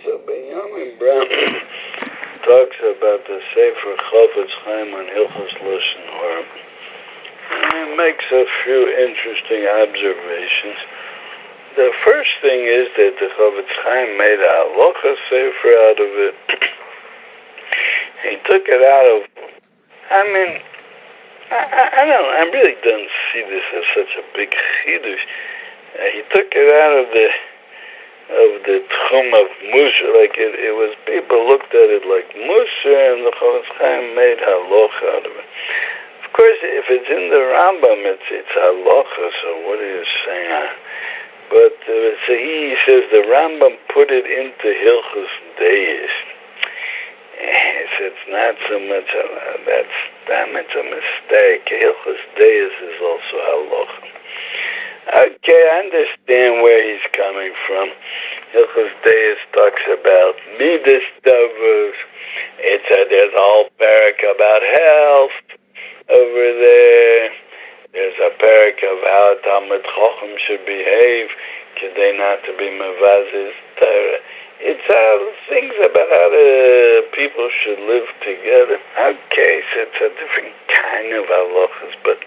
so Benyamin Brown talks about the sefer on Hilchos Lashon Hara, and he makes a few interesting observations. The first thing is that the Chofetz Chaim made a halacha sefer out of it. He took it out of, I really don't see this as such a big chidush. He took it out of the tchum of Musar, like it was, people looked at it like Musar, and the Chofetz Chaim made halacha out of it. Of course, if it's in the Rambam, it's halacha, so what are you saying? But so he says the Rambam put it into Hilchos Deis. It's not so much, it's a mistake. Hilchos Deis is also halacha. Okay, I understand where he's coming from. Hilchos Deis talks about midas tovos. There's a whole parak about health over there. There's a parak of how Talmud Chacham should behave, kedei not to be mevazes Torah. It's things about how the people should live together. Okay, so it's a different kind of halachas, but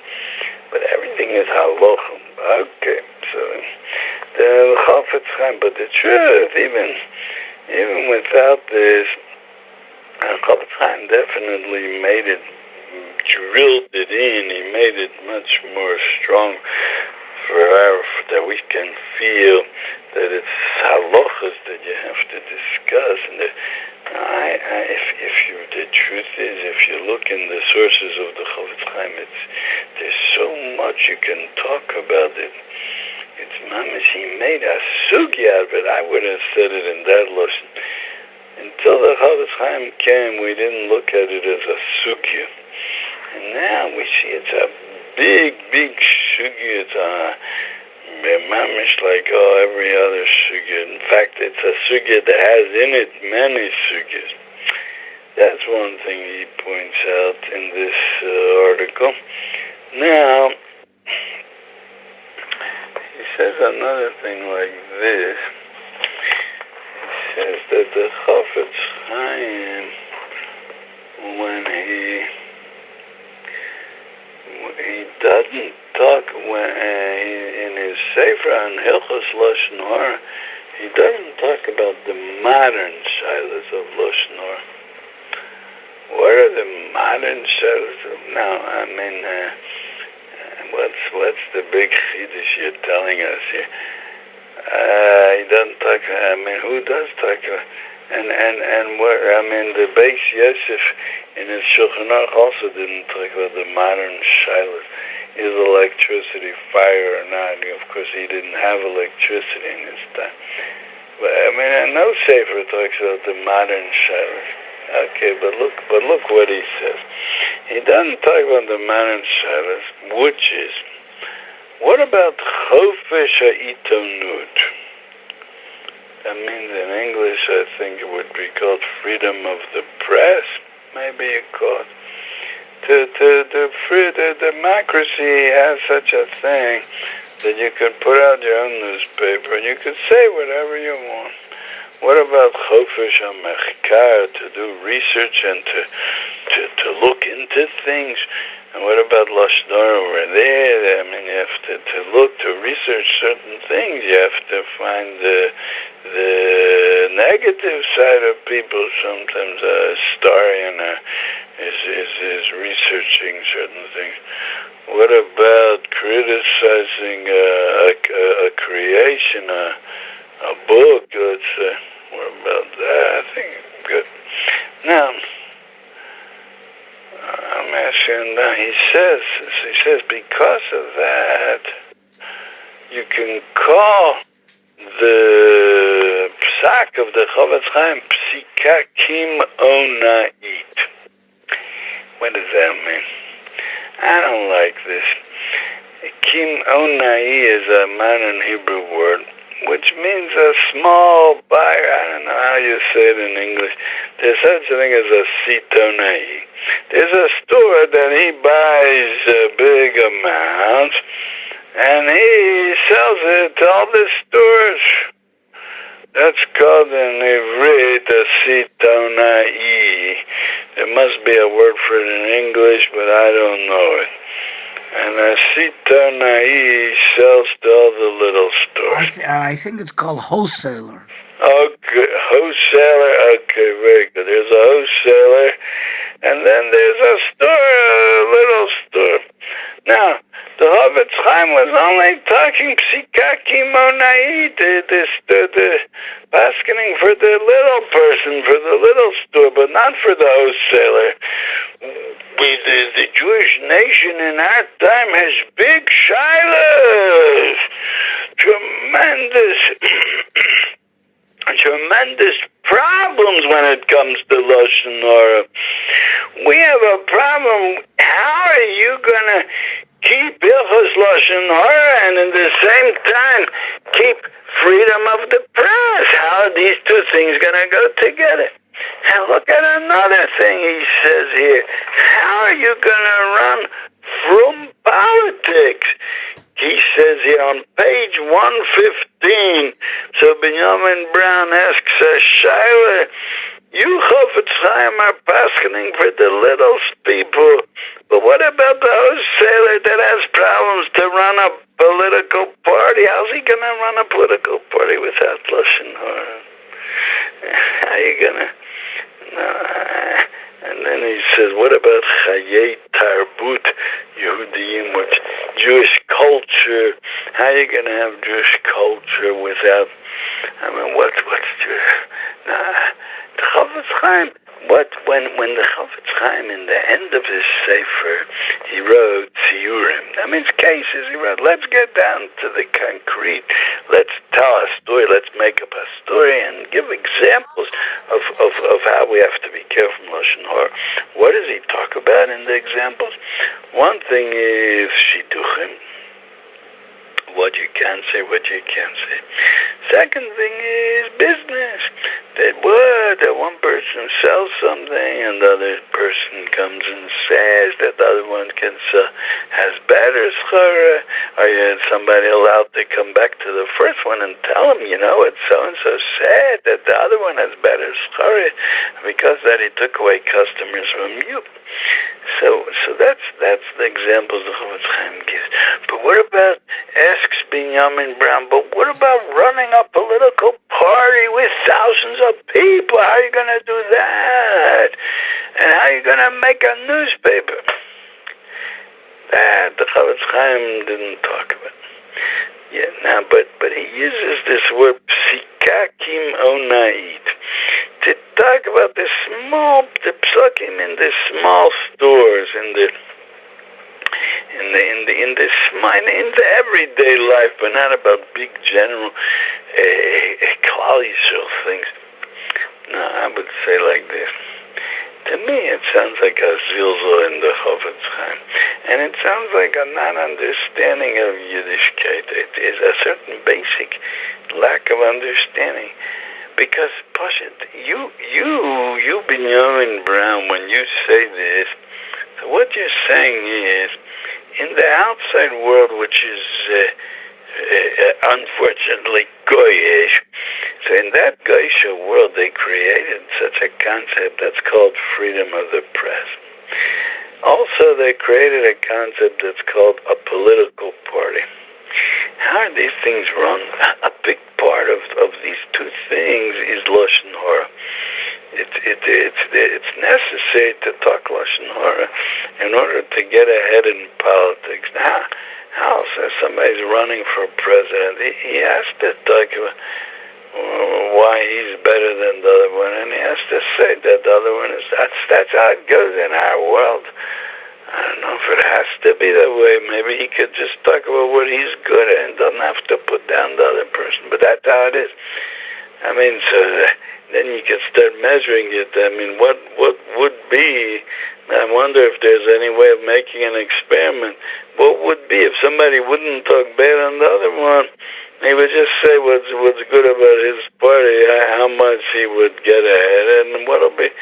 everything is halacha. Okay, so the Chofetz Chaim, but the truth, even without this, Chofetz Chaim definitely made it, drilled it in. He made it much more strong that we can feel that it's halachas that you have to discuss. And the truth is, if you look in the sources of the Chofetz Chaim, there's so much you can talk about it. It's mamish, he made a sugi out of it. I would have said it in that lashon. Until the Chofetz Chaim came, we didn't look at it as a sugya. And now we see it's a big sugya. It's a mamish like every other sugya. In fact, it's a sugya that has in it many sugyas. That's one thing he points out in this article. Now, he says another thing like this. He says that the Chofetz Chaim, when he doesn't talk, in his sefer on Hilchos Lashon Hara, he doesn't talk about the modern shilas of Lashon Hara. What are the modern shilas? Now, what's the big chiddush you're telling us here? He doesn't talk. Who does talk about? And what? The Beis Yosef in his Shulchan Aruch also didn't talk about the modern shilas. Is electricity fire or not? Of course, he didn't have electricity in his time. But no sefer talks about the modern shilas. Okay, but look what he says. He doesn't talk about the modern shilas, which is, what about chofesh ha'itonut? That means in English, I think it would be called freedom of the press, maybe you call it. The democracy has such a thing that you could put out your own newspaper and you could say whatever you want. What about chofesh hamechkar, to do research and to look into things? And what about Lashon Hara over there? You have to look, to research certain things. You have to find the negative side of people. Sometimes a historian is researching certain things. What about criticizing a creation, a book, let's say? What about that? I think it's good. Now, I'm asking now, he says because of that, you can call the psak of the Chofetz Chaim psika kim'onait. What does that mean? I don't like this. Kim'onai is a modern Hebrew word, which means a small buyer. I don't know how you say it in English. There's such a thing as a sitonai. There's a store that he buys big amounts, and he sells it to all the stores. That's called in Ivrit a sitonai. There must be a word for it in English, but I don't know it. And a sitonai sells to all the little stores. I think it's called wholesaler. Okay, wholesaler. Okay, very good. There's a wholesaler, and then there's a store, a little store. Now, the Havetz Chaim was only talking psikaki monai, the basketing for the little person, for the little store, but not for the wholesaler. The Jewish nation in our time has big shilas, tremendous problems when it comes to Lashon Hara. We have a problem. How are you going to keep Hilchos Lashon Hara and in the same time keep freedom of the press? How are these two things going to go together? And look at another thing he says here. How are you going to run from politics? He says here on page 115, so Benyamin Brown asks us, Shaila, you Chofetz Chaim are paskening for the little people, but what about the wholesaler that has problems to run a political party? How's he going to run a political party without Lashon Hara? How are you going to... And then he says, what about Chayei Tarbut Yehudim, which Jewish culture? How are you going to have Jewish culture without, what's Jewish? The Chofetz Chaim, when the Chofetz Chaim, in the end of his sefer, he wrote Tziyurim. That means cases. He wrote, let's get down to the concrete. Let's tell a story. Let's make up a story and give examples of how we have to be careful in Lashon Hara. What does he talk about in the examples? One thing is Shidduchim. What you can say, what you can't say. Second thing is business. That one person sells something and the other person comes and says that the other one has better schara. Are you somebody allowed to come back to the first one and tell him, it's so-and-so said that the other one has better schara because that he took away customers from you. So that's the examples the Chofetz Chaim gives. But what about, asks Benyamin Brown, but what about running a political party with thousands of people? How are you going to do that? And how are you going to make a newspaper? That the Chofetz Chaim didn't talk about. Yeah, now, but he uses this word psikakim onait to talk about the psukim in the small stores, in the everyday life, but not about big general Klal Yisrael things. No, I would say like this. To me, it sounds like a zilzal in the Chofetz Chaim, and it sounds like a non-understanding of Yiddishkeit. It is a certain basic lack of understanding. Because, Pashit, you Benyamin Brown, when you say this, so what you're saying is, in the outside world, which is unfortunately goyish, so in that goyish world, they created such a concept that's called freedom of the press. Also, they created a concept that's called a political party. How are these things run? A big part of these two things is Lashon Hara. It's necessary to talk Lashon Hara in order to get ahead in politics. Now, how says somebody's running for president? He has to talk about why he's better than the other one, and he has to say that the other one is. That's how it goes in our world. I don't know if it has to be that way. Maybe he could just talk about what he's good at and doesn't have to put down the other person. But that's how it is. So then you can start measuring it. What would be, I wonder if there's any way of making an experiment. What would be if somebody wouldn't talk bad on the other one? He would just say what's good about his party, how much he would get ahead, and what'll be,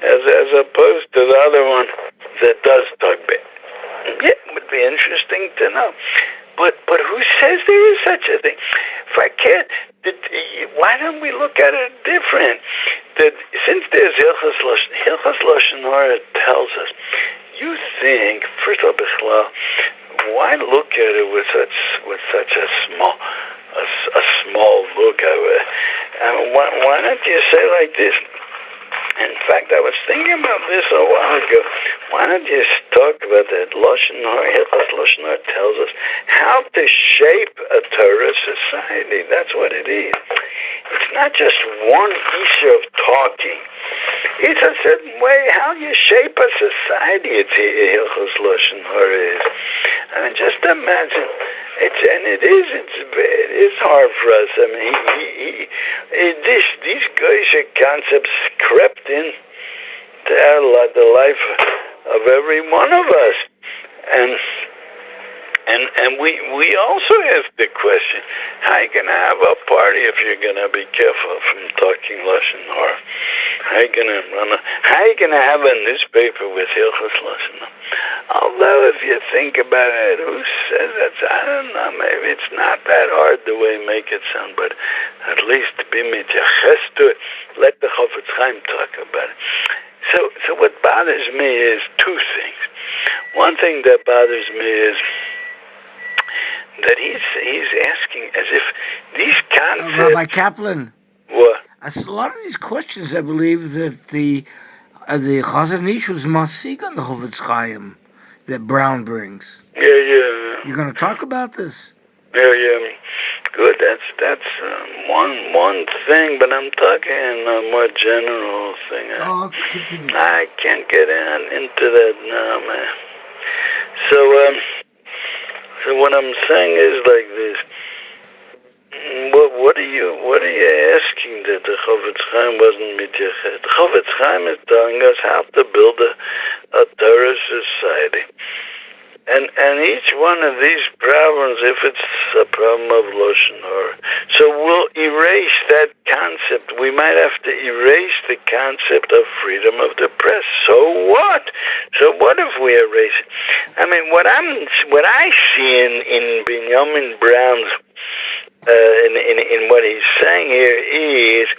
as opposed to the other one that does talk bad. Yeah, it would be interesting to know. But who says there is such a thing? If I can't, why don't we look at it different? That since there's Hilchos Lashon Hara tells us, you think first of all, why look at it with such a small look at it? Why don't you say like this? In fact, I was thinking about this a while ago. Why don't you talk about that? Lashon Hara tells us how to shape a Torah society. That's what it is. It's not just one issue of talking. It's a certain way how you shape a society. It's Hilchos Lashon Hara is. I mean, just imagine. It's hard for us. I mean, these Goyish concepts crept in to the life of every one of us, and we also ask the question: how are you going to have a party if you're going to be careful from talking Lashon Hara? How are you going to have a newspaper with Hilchos Lashon Hara? Although if you think about it, who says that? I don't know. Maybe it's not that hard the way you make it sound, but at least be mityaches to it. Let the Chofetz Chaim talk about it. So what bothers me is two things. One thing that bothers me is that he's asking as if these concepts... Rabbi Kaplan. What? A lot of these questions, I believe that the Chazon Ish was masig on the Chofetz Chaim that Brown brings. Yeah. You're going to talk about this? Yeah. Good. That's one thing, but I'm talking a more general thing. Continue. I can't get into that now, man. So what I'm saying is like this. What are you asking that the Chofetz Chaim wasn't mityaches? The Chofetz Chaim is telling us how to build a Torah society. And each one of these problems, if it's a problem of Lashon Hara, so we'll erase that concept. We might have to erase the concept of freedom of the press. So what? So what if we erase it? I mean, what I see in Benyamin Brown's in what he's saying here is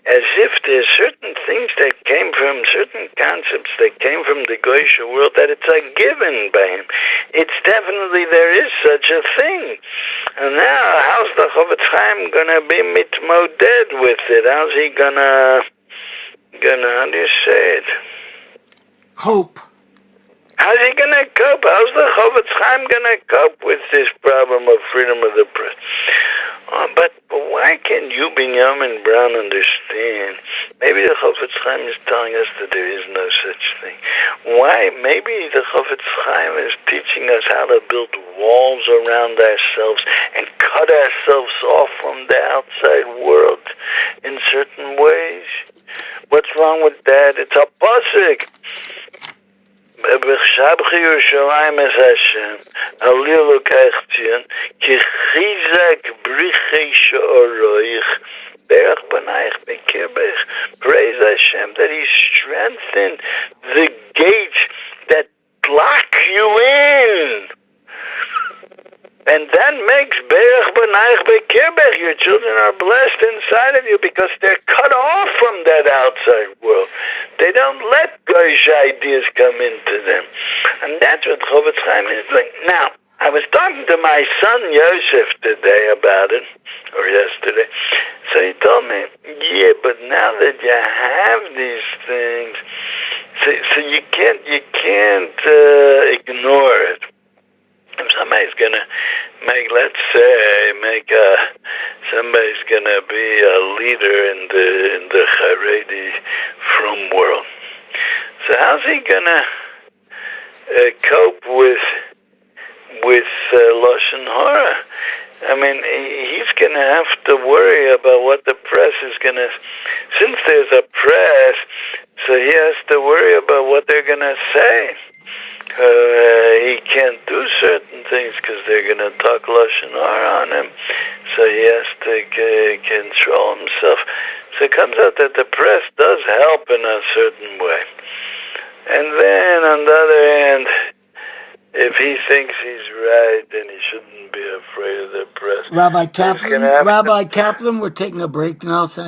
as if there's certain things that came from, certain concepts that came from the Goyish world, that it's a given by him. It's definitely, there is such a thing. And now, how's the Chofetz Chaim gonna be mitmoded with it? How's he gonna, how do you say it? Cope. How's he gonna cope? How's the Chofetz Chaim gonna cope with this problem of freedom of the press? But why can't you, Benyamin Brown, understand? Maybe the Chofetz Chaim is telling us that there is no such thing. Why? Maybe the Chofetz Chaim is teaching us how to build walls around ourselves and cut ourselves off from the outside world in certain ways. What's wrong with that? It's a pasuk. B'chshabchi Yerushalayim es Hashem, Halilu Keichtzion, Ki Chizak Brichei She'oroich, Berach B'naich B'kirbech. Praise Hashem that He strengthened the gates that block you in. And that makes Berach B'naich B'kirbech. Your children are blessed inside of you because they're cut off from that outside world. They don't let Goyish ideas come into them. And that's what Chofetz Chaim is doing. Now, I was talking to my son Yosef today about it, or yesterday. So he told me, yeah, but now that you have these things, so you can't ignore it. If somebody's gonna somebody's gonna be a leader in the Haredi from world. So how's he gonna cope with Lashon Hara? I mean, he's gonna have to worry about what the press is gonna. Since there's a press, so he has to worry about what they're gonna say. He can't do certain things because they're going to talk Lashon Hara on him. So he has to control himself. So it comes out that the press does help in a certain way. And then, on the other hand, if he thinks he's right, then he shouldn't be afraid of the press. Rabbi Kaplan, we're taking a break now. Thank